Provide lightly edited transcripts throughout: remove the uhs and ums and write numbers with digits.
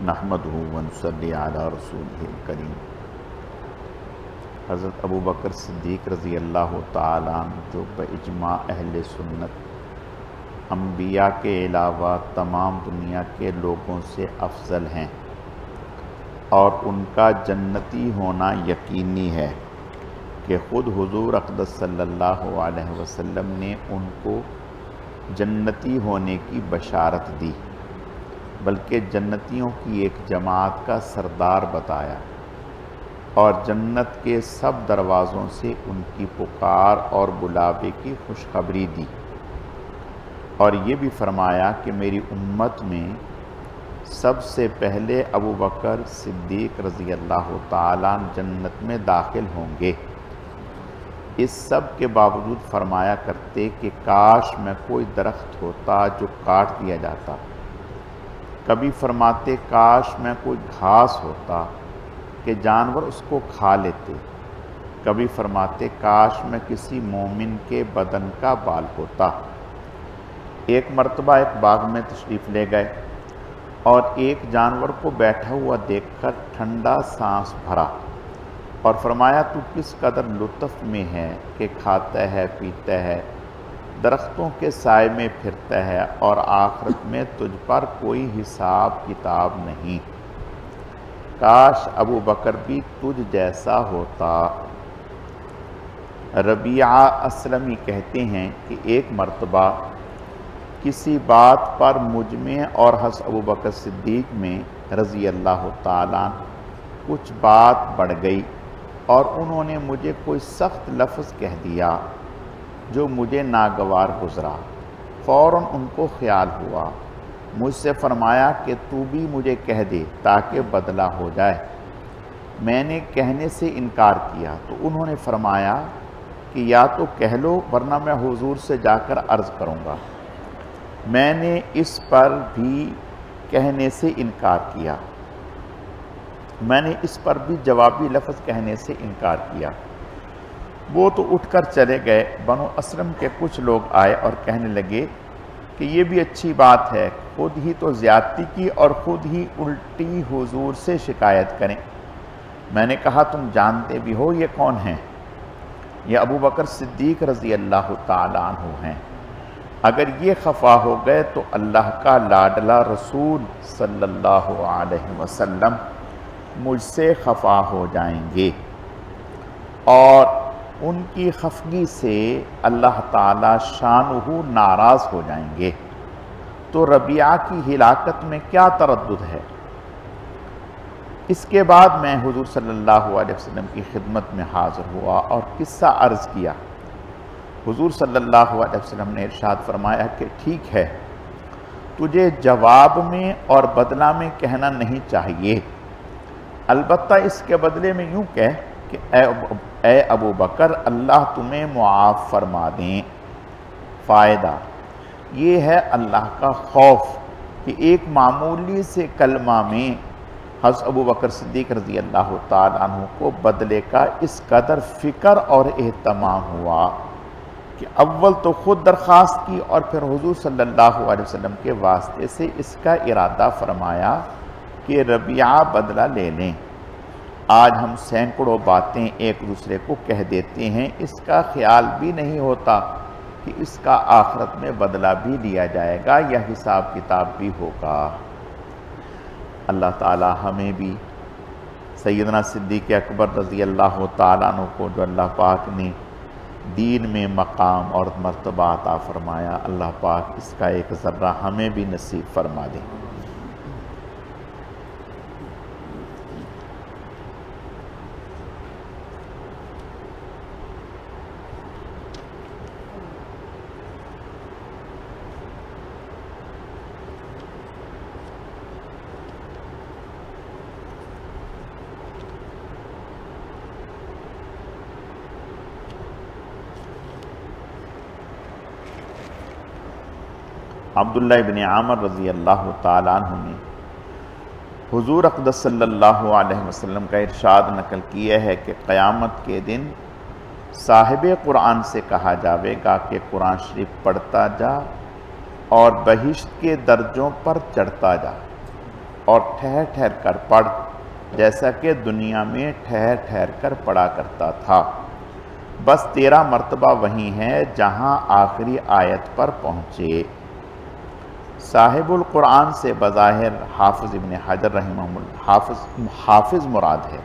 نحمدہ ونصلی علی رسولہ الکریم۔ حضرت ابو بکر صدیق رضی اللہ تعالیٰ عنہ جو باجماع اہل سنت انبیاء کے علاوہ تمام دنیا کے لوگوں سے افضل ہیں اور ان کا جنتی ہونا یقینی ہے کہ خود حضور اقدس صلی اللہ علیہ وسلم نے ان کو جنتی ہونے کی بشارت دی، بلکہ جنتیوں کی ایک جماعت کا سردار بتایا اور جنت کے سب دروازوں سے ان کی پکار اور بلاوے کی خوشخبری دی، اور یہ بھی فرمایا کہ میری امت میں سب سے پہلے ابو بکر صدیق رضی اللہ تعالیٰ جنت میں داخل ہوں گے۔ اس سب کے باوجود فرمایا کرتے کہ کاش میں کوئی درخت ہوتا جو کاٹ دیا جاتا، کبھی فرماتے کاش میں کوئی گھاس ہوتا کہ جانور اس کو کھا لیتے، کبھی فرماتے کاش میں کسی مومن کے بدن کا بال ہوتا۔ ایک مرتبہ ایک باغ میں تشریف لے گئے اور ایک جانور کو بیٹھا ہوا دیکھ کر ٹھنڈا سانس بھرا اور فرمایا تو کس قدر لطف میں ہے کہ کھاتا ہے، پیتا ہے، درختوں کے سائے میں پھرتا ہے اور آخرت میں تجھ پر کوئی حساب کتاب نہیں، کاش ابو بکر بھی تجھ جیسا ہوتا۔ ربیعہ اسلمی کہتے ہیں کہ ایک مرتبہ کسی بات پر مجھ میں اور حضرت ابو بکر صدیق میں رضی اللہ تعالیٰ کچھ بات بڑھ گئی اور انہوں نے مجھے کوئی سخت لفظ کہہ دیا جو مجھے ناگوار گزرا۔ فوراً ان کو خیال ہوا، مجھ سے فرمایا کہ تو بھی مجھے کہہ دے تاکہ بدلہ ہو جائے۔ میں نے کہنے سے انکار کیا تو انہوں نے فرمایا کہ یا تو کہہ لو ورنہ میں حضور سے جا کر عرض کروں گا۔ میں نے اس پر بھی کہنے سے انکار کیا، میں نے اس پر بھی جوابی لفظ کہنے سے انکار کیا۔ وہ تو اٹھ کر چلے گئے۔ بنو اسلم کے کچھ لوگ آئے اور کہنے لگے کہ یہ بھی اچھی بات ہے، خود ہی تو زیادتی کی اور خود ہی الٹی حضور سے شکایت کریں۔ میں نے کہا تم جانتے بھی ہو یہ کون ہیں؟ یہ ابو بکر صدیق رضی اللہ تعالیٰ عنہ ہیں۔ اگر یہ خفا ہو گئے تو اللہ کا لاڈلا رسول صلی اللہ علیہ وسلم مجھ سے خفا ہو جائیں گے اور ان کی خفگی سے اللہ تعالیٰ شانہ ناراض ہو جائیں گے، تو ربیعہ کی ہلاکت میں کیا تردد ہے؟ اس کے بعد میں حضور صلی اللہ علیہ وسلم کی خدمت میں حاضر ہوا اور قصہ عرض کیا۔ حضور صلی اللہ علیہ وسلم نے ارشاد فرمایا کہ ٹھیک ہے، تجھے جواب میں اور بدلہ میں کہنا نہیں چاہیے، البتہ اس کے بدلے میں یوں کہہ کہ اے ابو بکر اللہ تمہیں معاف فرما دیں۔ فائدہ یہ ہے اللہ کا خوف کہ ایک معمولی سے کلمہ میں حضرت ابو بکر صدیق رضی اللہ تعالیٰ عنہ کو بدلے کا اس قدر فکر اور اہتمام ہوا کہ اول تو خود درخواست کی اور پھر حضور صلی اللہ علیہ وسلم کے واسطے سے اس کا ارادہ فرمایا کہ ربیعہ بدلہ لے لیں۔ آج ہم سینکڑوں باتیں ایک دوسرے کو کہہ دیتے ہیں، اس کا خیال بھی نہیں ہوتا کہ اس کا آخرت میں بدلہ بھی لیا جائے گا یا حساب کتاب بھی ہوگا۔ اللہ تعالی ہمیں بھی سیدنا صدیق اکبر رضی اللہ تعالیٰ عنہ کو جو اللہ پاک نے دین میں مقام اور مرتبہ عطا فرمایا، اللہ پاک اس کا ایک ذرہ ہمیں بھی نصیب فرما دے۔ عبداللہ ابن عامر رضی اللہ تعالیٰ عنہ نے حضور اقدس صلی اللہ علیہ وسلم کا ارشاد نقل کیا ہے کہ قیامت کے دن صاحب قرآن سے کہا جاوے گا کہ قرآن شریف پڑھتا جا اور بہشت کے درجوں پر چڑھتا جا۔ اور ٹھہر ٹھہر کر پڑھ جیسا کہ دنیا میں ٹھہر ٹھہر کر پڑھا کرتا تھا۔ بس تیرا مرتبہ وہیں ہے جہاں آخری آیت پر پہنچے۔ صاحب القرآن سے بظاہر حافظ ابن حجر رحمہ اللہ حافظ مراد ہے،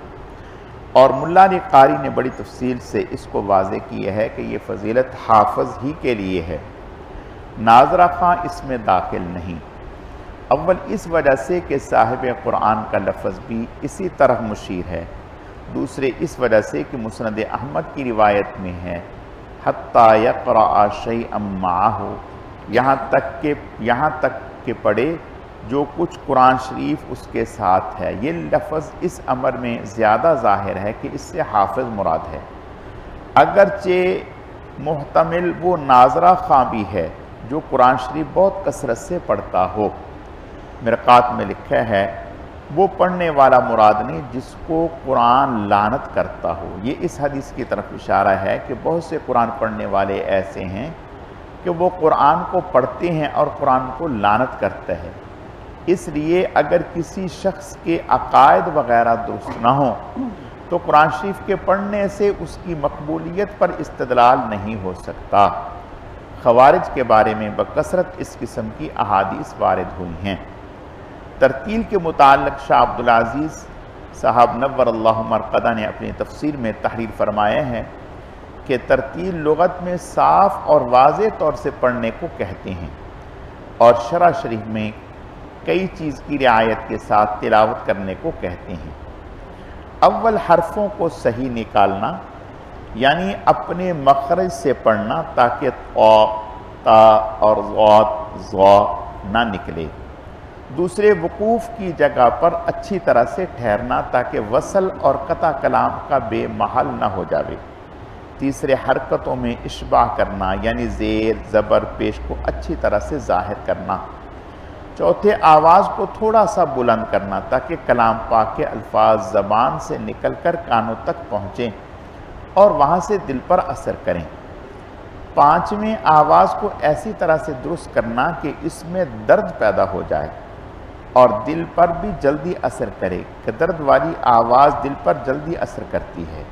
اور ملا علی قاری نے بڑی تفصیل سے اس کو واضح کیا ہے کہ یہ فضیلت حافظ ہی کے لیے ہے، ناظرہ خواں اس میں داخل نہیں۔ اول اس وجہ سے کہ صاحب قرآن کا لفظ بھی اسی طرح مشیر ہے، دوسرے اس وجہ سے کہ مسند احمد کی روایت میں ہے حتیٰ یقرأ شیئا معہ، یہاں تک کہ پڑھے جو کچھ قرآن شریف اس کے ساتھ ہے۔ یہ لفظ اس امر میں زیادہ ظاہر ہے کہ اس سے حافظ مراد ہے، اگرچہ محتمل وہ ناظرہ خواں بھی ہے جو قرآن شریف بہت کثرت سے پڑھتا ہو۔ مرقات میں لکھا ہے وہ پڑھنے والا مراد نہیں جس کو قرآن لعنت کرتا ہو۔ یہ اس حدیث کی طرف اشارہ ہے کہ بہت سے قرآن پڑھنے والے ایسے ہیں کہ وہ قرآن کو پڑھتے ہیں اور قرآن کو لعنت کرتا ہے۔ اس لیے اگر کسی شخص کے عقائد وغیرہ درست نہ ہوں تو قرآن شریف کے پڑھنے سے اس کی مقبولیت پر استدلال نہیں ہو سکتا۔ خوارج کے بارے میں بکثرت اس قسم کی احادیث وارد ہوئی ہیں۔ ترتیل کے متعلق شاہ عبدالعزیز صاحب نور اللہ مرقدہ نے اپنی تفسیر میں تحریر فرمایا ہے کہ ترتیل لغت میں صاف اور واضح طور سے پڑھنے کو کہتے ہیں، اور شرع شریف میں کئی چیز کی رعایت کے ساتھ تلاوت کرنے کو کہتے ہیں۔ اول حرفوں کو صحیح نکالنا، یعنی اپنے مخرج سے پڑھنا تاکہ تا اور ضا نہ نکلے۔ دوسرے وقوف کی جگہ پر اچھی طرح سے ٹھہرنا تاکہ وصل اور قطع کلام کا بے محل نہ ہو جاوے۔ تیسرے حرکتوں میں اشباع کرنا، یعنی زیر زبر پیش کو اچھی طرح سے ظاہر کرنا۔ چوتھے آواز کو تھوڑا سا بلند کرنا تاکہ کلام پاک کے الفاظ زبان سے نکل کر کانوں تک پہنچیں اور وہاں سے دل پر اثر کریں۔ پانچویں آواز کو ایسی طرح سے درست کرنا کہ اس میں درد پیدا ہو جائے اور دل پر بھی جلدی اثر کرے، کہ درد والی آواز دل پر جلدی اثر کرتی ہے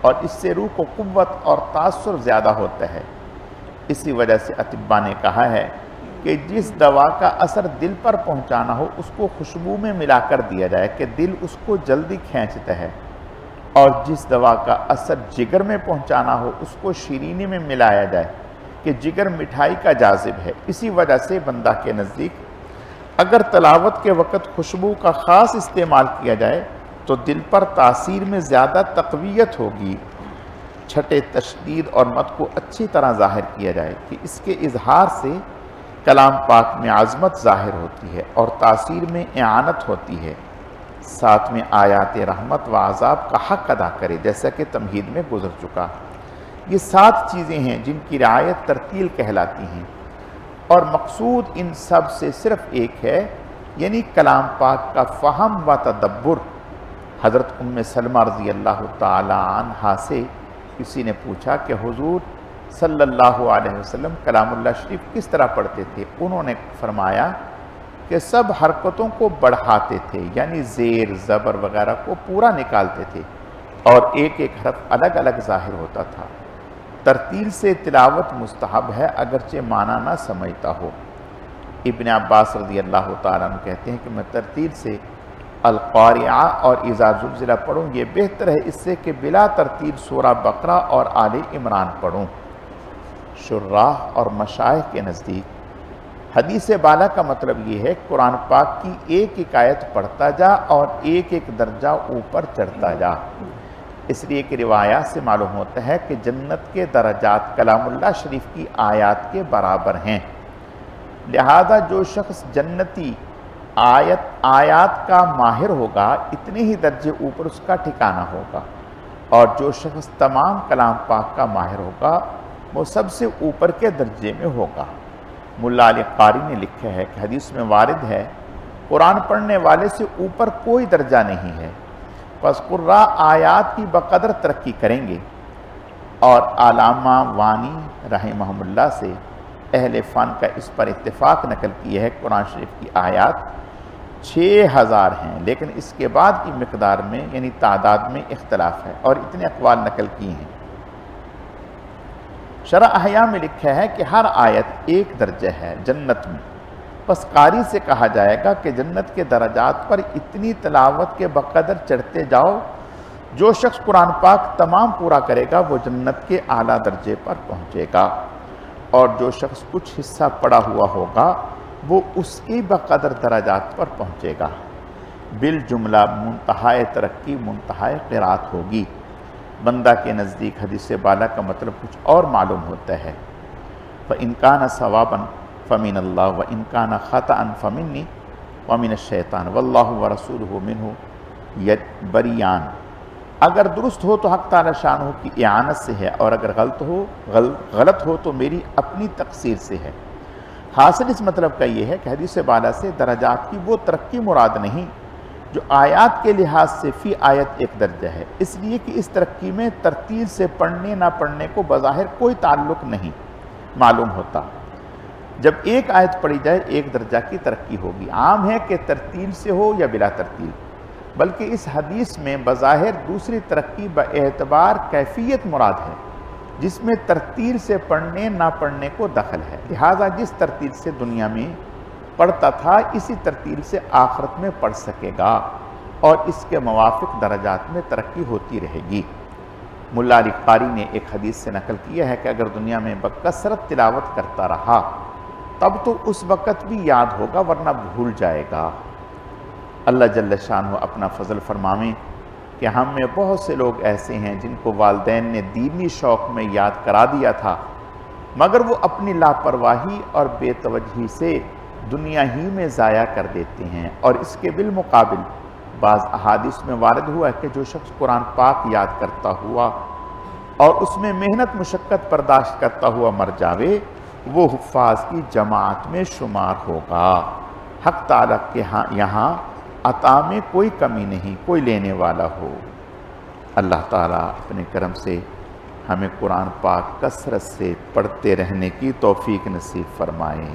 اور اس سے روح کو قوت اور تاثر زیادہ ہوتا ہے۔ اسی وجہ سے اطباء نے کہا ہے کہ جس دوا کا اثر دل پر پہنچانا ہو اس کو خوشبو میں ملا کر دیا جائے کہ دل اس کو جلدی کھینچتا ہے، اور جس دوا کا اثر جگر میں پہنچانا ہو اس کو شیرینی میں ملایا جائے کہ جگر مٹھائی کا جاذب ہے۔ اسی وجہ سے بندہ کے نزدیک اگر تلاوت کے وقت خوشبو کا خاص استعمال کیا جائے تو دل پر تاثیر میں زیادہ تقویت ہوگی۔ چھٹے تشدید اور مد کو اچھی طرح ظاہر کیا جائے کہ اس کے اظہار سے کلام پاک میں عظمت ظاہر ہوتی ہے اور تاثیر میں اعانت ہوتی ہے۔ ساتھ میں آیات رحمت و عذاب کا حق ادا کرے جیسا کہ تمہید میں گزر چکا۔ یہ 7 چیزیں ہیں جن کی رعایت ترتیل کہلاتی ہیں، اور مقصود ان سب سے صرف ایک ہے، یعنی کلام پاک کا فہم و تدبر۔ حضرت ام سلمہ رضی اللہ تعالی عنہا سے کسی نے پوچھا کہ حضور صلی اللہ علیہ وسلم کلام اللہ شریف کس طرح پڑھتے تھے؟ انہوں نے فرمایا کہ سب حرکتوں کو بڑھاتے تھے، یعنی زیر زبر وغیرہ کو پورا نکالتے تھے، اور ایک ایک حرف الگ الگ ظاہر ہوتا تھا۔ ترتیل سے تلاوت مستحب ہے اگرچہ معنی نہ سمجھتا ہو۔ ابن عباس رضی اللہ تعالیٰ عنہ کہتے ہیں کہ میں ترتیل سے القارعہ اور اذا زلزلہ پڑھوں، یہ بہتر ہے اس سے کہ بلا ترتیل سورہ بقرہ اور آل عمران پڑھوں۔ شراح اور مشائخ کے نزدیک حدیث بالا کا مطلب یہ ہے قرآن پاک کی ایک ایک آیت پڑھتا جا اور ایک ایک درجہ اوپر چڑھتا جا، اس لیے کہ روایات سے معلوم ہوتا ہے کہ جنت کے درجات کلام اللہ شریف کی آیات کے برابر ہیں، لہذا جو شخص جنتی آیات کا ماہر ہوگا اتنے ہی درجے اوپر اس کا ٹھکانہ ہوگا، اور جو شخص تمام کلام پاک کا ماہر ہوگا وہ سب سے اوپر کے درجے میں ہوگا۔ ملا علی قاری نے لکھا ہے کہ حدیث میں وارد ہے قرآن پڑھنے والے سے اوپر کوئی درجہ نہیں ہے، پس قراء آیات کی بقدر ترقی کریں گے۔ اور علامہ وانی رحمہ اللہ سے اہل فن کا اس پر اتفاق نقل کی ہے قرآن شریف کی آیات 6000 ہیں، لیکن اس کے بعد کی مقدار میں یعنی تعداد میں اختلاف ہے اور اتنے اقوال نقل کی ہیں۔ شرح احیاء میں لکھا ہے کہ ہر آیت ایک درجہ ہے جنت میں، پس قاری سے کہا جائے گا کہ جنت کے درجات پر اتنی تلاوت کے بقدر چڑھتے جاؤ، جو شخص قرآن پاک تمام پورا کرے گا وہ جنت کے اعلیٰ درجے پر پہنچے گا، اور جو شخص کچھ حصہ پڑا ہوا ہوگا وہ اس کی بقدر درجات پر پہنچے گا۔ بالجملہ منتہائے ترقی منتہائے قرات ہوگی۔ بندہ کے نزدیک حدیث بالا کا مطلب کچھ اور معلوم ہوتا ہے۔ فَإِنْ كَانَ صَوَابًا فَمِنَ اللَّهِ وَإِنْ كَانَ خَطَأً فَمِنِّي وَمِنَ الشَّيْطَانِ وَاللَّهُ وَرَسُولُهُ مِنْهُ بَرِيَانِ۔ اگر درست ہو تو حق تعالی شانہ کی اعانت سے ہے، اور اگر غلط ہو تو میری اپنی تقصیر سے ہے۔ حاصل اس مطلب کا یہ ہے کہ حدیث بالا سے درجات کی وہ ترقی مراد نہیں جو آیات کے لحاظ سے فی آیت ایک درجہ ہے، اس لیے کہ اس ترقی میں ترتیل سے پڑھنے نہ پڑھنے کو بظاہر کوئی تعلق نہیں معلوم ہوتا۔ جب ایک آیت پڑھی جائے ایک درجہ کی ترقی ہوگی۔ عام ہے کہ ترتیل سے ہو یا بلا ترتیل، بلکہ اس حدیث میں بظاہر دوسری ترقی باعتبار کیفیت مراد ہے، جس میں ترتیل سے پڑھنے نہ پڑھنے کو دخل ہے۔ لہٰذا جس ترتیل سے دنیا میں پڑھتا تھا اسی ترتیل سے آخرت میں پڑھ سکے گا، اور اس کے موافق درجات میں ترقی ہوتی رہے گی۔ ملا علی قاری نے ایک حدیث سے نقل کیا ہے کہ اگر دنیا میں بکثرت تلاوت کرتا رہا تب تو اس وقت بھی یاد ہوگا ورنہ بھول جائے گا۔ اللہ جل شانہ اپنا فضل فرمائیں کہ ہم میں بہت سے لوگ ایسے ہیں جن کو والدین نے دینی شوق میں یاد کرا دیا تھا، مگر وہ اپنی لاپرواہی اور بے توجہی سے دنیا ہی میں ضائع کر دیتے ہیں۔ اور اس کے بالمقابل بعض احادیث میں وارد ہوا ہے کہ جو شخص قرآن پاک یاد کرتا ہوا اور اس میں محنت مشقت برداشت کرتا ہوا مر جاوے وہ حفاظ کی جماعت میں شمار ہوگا۔ حق تعالیٰ کے یہاں عطا میں کوئی کمی نہیں، کوئی لینے والا ہو۔ اللہ تعالیٰ اپنے کرم سے ہمیں قرآن پاک کثرت سے پڑھتے رہنے کی توفیق نصیب فرمائے۔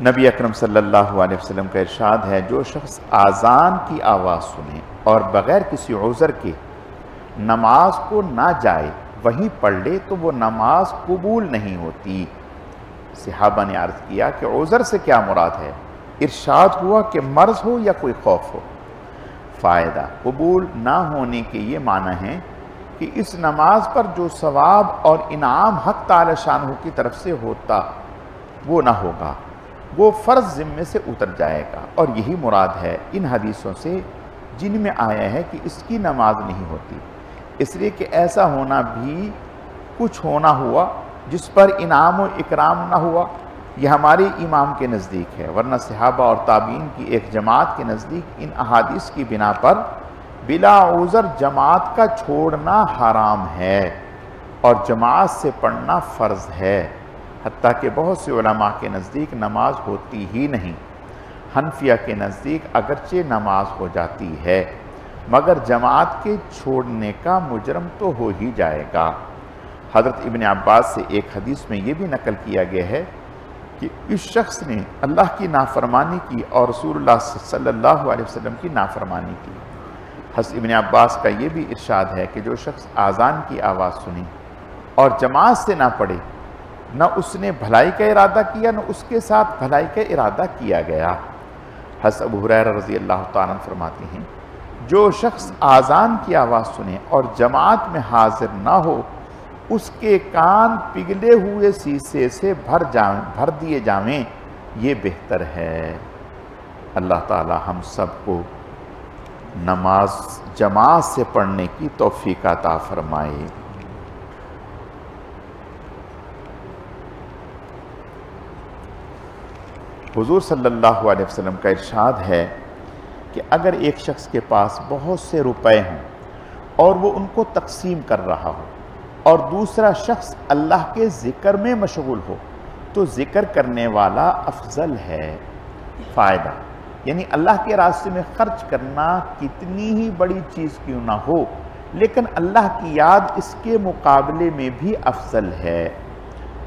نبی اکرم صلی اللہ علیہ وسلم کا ارشاد ہے، جو شخص آذان کی آواز سنے اور بغیر کسی عذر کے نماز کو نہ جائے وہیں پڑھ لے تو وہ نماز قبول نہیں ہوتی۔ صحابہ نے عرض کیا کہ عذر سے کیا مراد ہے؟ ارشاد ہوا کہ مرض ہو یا کوئی خوف ہو۔ فائدہ قبول نہ ہونے کے یہ معنی ہے کہ اس نماز پر جو ثواب اور انعام حق تعالی شانہ کی طرف سے ہوتا وہ نہ ہوگا، وہ فرض ذمے سے اتر جائے گا۔ اور یہی مراد ہے ان حدیثوں سے جن میں آیا ہے کہ اس کی نماز نہیں ہوتی، اس لیے کہ ایسا ہونا بھی کچھ ہونا ہوا جس پر انعام و اکرام نہ ہوا۔ یہ ہمارے امام کے نزدیک ہے، ورنہ صحابہ اور تابعین کی ایک جماعت کے نزدیک ان احادیث کی بنا پر بلا عذر جماعت کا چھوڑنا حرام ہے اور جماعت سے پڑھنا فرض ہے، حتیٰ کہ بہت سے علماء کے نزدیک نماز ہوتی ہی نہیں۔ حنفیہ کے نزدیک اگرچہ نماز ہو جاتی ہے مگر جماعت کے چھوڑنے کا مجرم تو ہو ہی جائے گا۔ حضرت ابن عباس سے ایک حدیث میں یہ بھی نقل کیا گیا ہے کہ اس شخص نے اللہ کی نافرمانی کی اور رسول اللہ صلی اللہ علیہ وسلم کی نافرمانی کی۔ حضرت ابن عباس کا یہ بھی ارشاد ہے کہ جو شخص آذان کی آواز سنی اور جماعت سے نہ پڑھے، نہ اس نے بھلائی کا ارادہ کیا نہ اس کے ساتھ بھلائی کا ارادہ کیا گیا۔ حضرت ابو ہریرہ رضی اللہ تعالیٰ عنہ فرماتے ہیں، جو شخص آذان کی آواز سنے اور جماعت میں حاضر نہ ہو اس کے کان پگھلے ہوئے سیسے سے بھر دیے جاویں، یہ بہتر ہے۔ اللہ تعالی ہم سب کو نماز جماعت سے پڑھنے کی توفیق عطا فرمائے۔ حضور صلی اللہ علیہ وسلم کا ارشاد ہے کہ اگر ایک شخص کے پاس بہت سے روپے ہوں اور وہ ان کو تقسیم کر رہا ہو اور دوسرا شخص اللہ کے ذکر میں مشغول ہو تو ذکر کرنے والا افضل ہے۔ فائدہ یعنی اللہ کے راستے میں خرچ کرنا کتنی ہی بڑی چیز کیوں نہ ہو، لیکن اللہ کی یاد اس کے مقابلے میں بھی افضل ہے۔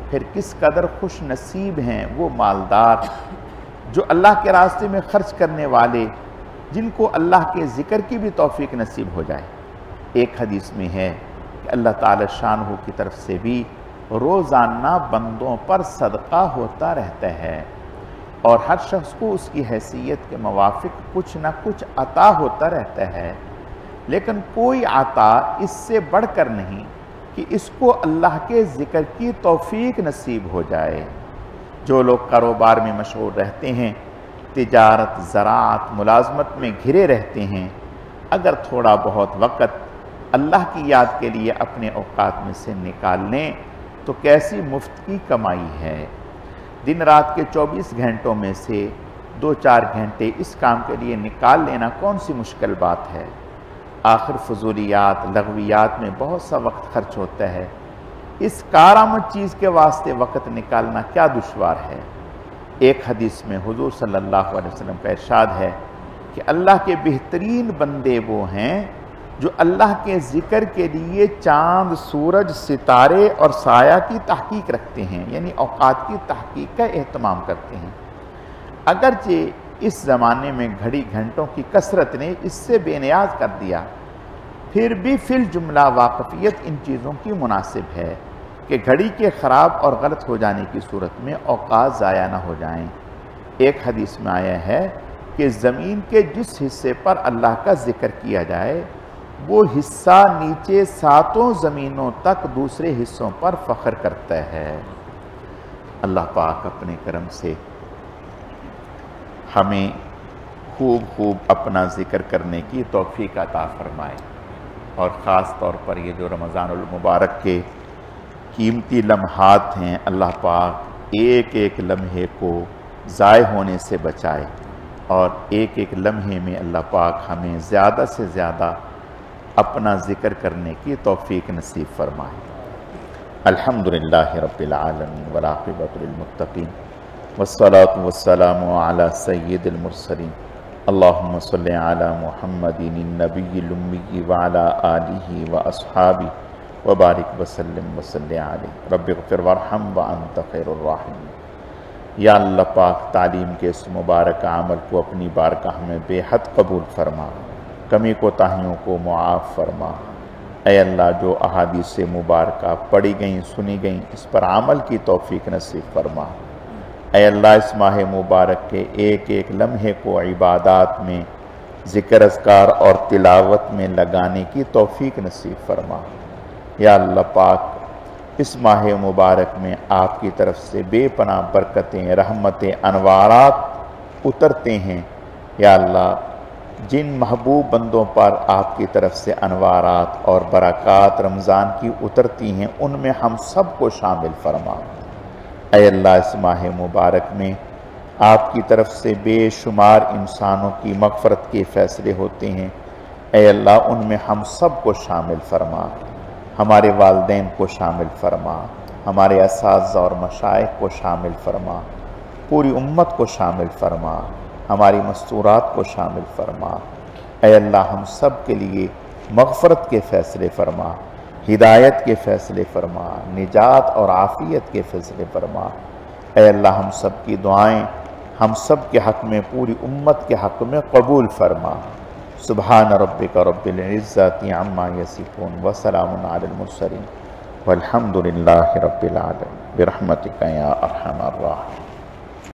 پھر کس قدر خوش نصیب ہیں وہ مالدار جو اللہ کے راستے میں خرچ کرنے والے، جن کو اللہ کے ذکر کی بھی توفیق نصیب ہو جائے۔ ایک حدیث میں ہے کہ اللہ تعالی شانہ کی طرف سے بھی روزانہ بندوں پر صدقہ ہوتا رہتا ہے، اور ہر شخص کو اس کی حیثیت کے موافق کچھ نہ کچھ عطا ہوتا رہتا ہے، لیکن کوئی عطا اس سے بڑھ کر نہیں کہ اس کو اللہ کے ذکر کی توفیق نصیب ہو جائے۔ جو لوگ کاروبار میں مشغول رہتے ہیں، تجارت، زراعت، ملازمت میں گھرے رہتے ہیں، اگر تھوڑا بہت وقت اللہ کی یاد کے لیے اپنے اوقات میں سے نکال لیں تو کیسی مفت کی کمائی ہے۔ دن رات کے 24 گھنٹوں میں سے 2-4 گھنٹے اس کام کے لیے نکال لینا کون سی مشکل بات ہے؟ آخر فضولیات، لغویات میں بہت سا وقت خرچ ہوتا ہے، اس کارآمد چیز کے واسطے وقت نکالنا کیا دشوار ہے؟ ایک حدیث میں حضور صلی اللہ علیہ وسلم کا ارشاد ہے کہ اللہ کے بہترین بندے وہ ہیں جو اللہ کے ذکر کے لیے چاند، سورج، ستارے اور سایہ کی تحقیق رکھتے ہیں، یعنی اوقات کی تحقیق کا اہتمام کرتے ہیں۔ اگرچہ اس زمانے میں گھڑی گھنٹوں کی کثرت نے اس سے بے نیاز کر دیا، پھر بھی فی الجملہ واقفیت ان چیزوں کی مناسب ہے کہ گھڑی کے خراب اور غلط ہو جانے کی صورت میں اوقات ضائع نہ ہو جائیں۔ ایک حدیث میں آیا ہے کہ زمین کے جس حصے پر اللہ کا ذکر کیا جائے وہ حصہ نیچے 7 زمینوں تک دوسرے حصوں پر فخر کرتا ہے۔ اللہ پاک اپنے کرم سے ہمیں خوب اپنا ذکر کرنے کی توفیق عطا فرمائے، اور خاص طور پر یہ جو رمضان المبارک کے قیمتی لمحات ہیں، اللہ پاک ایک ایک لمحے کو ضائع ہونے سے بچائے، اور ایک ایک لمحے میں اللہ پاک ہمیں زیادہ سے زیادہ اپنا ذکر کرنے کی توفیق نصیب فرمائے۔ الحمدللہ رب العالمین والعاقبۃ للمتقین والصلاة والسلام علی سید المرسلین اللہم صلی علی محمد النبی الامی وعلی آلہ واصحابہ وبارک وسلم وصلی علیہ رب اغفر وارحم وانت خیر الراحمین۔ یا اللہ پاک تعلیم کے اس مبارک عمل کو اپنی بارگاہ میں بے حد قبول فرما، کمی کوتاہیوں کو معاف فرما۔ اے اللہ جو احادیث مبارکہ پڑھی گئیں، سنی گئیں، اس پر عمل کی توفیق نصیب فرما۔ اے اللہ اس ماہ مبارک کے ایک ایک لمحے کو عبادات میں، ذکر اذکار اور تلاوت میں لگانے کی توفیق نصیب فرما۔ یا اللہ پاک اس ماہ مبارک میں آپ کی طرف سے بے پناہ برکتیں، رحمتیں، انوارات اترتے ہیں۔ یا اللہ جن محبوب بندوں پر آپ کی طرف سے انوارات اور برکات رمضان کی اترتی ہیں ان میں ہم سب کو شامل فرما۔ اے اللہ اس ماہ مبارک میں آپ کی طرف سے بے شمار انسانوں کی مغفرت کے فیصلے ہوتے ہیں، اے اللہ ان میں ہم سب کو شامل فرما۔ ہمارے والدین کو شامل فرما، ہمارے اساتذہ اور مشائخ کو شامل فرما، پوری امت کو شامل فرما، ہماری مستورات کو شامل فرما۔ اے اللہ ہم سب کے لیے مغفرت کے فیصلے فرما، ہدایت کے فیصلے فرما، نجات اور عافیت کے فیصلے فرما۔ اے اللہ ہم سب کی دعائیں ہم سب کے حق میں، پوری امت کے حق میں قبول فرما۔ سبحان ربک رب العزت عما یصفون وسلام علی المرسلین والحمد للہ رب العالمین برحمتک یا ارحم الراحمین۔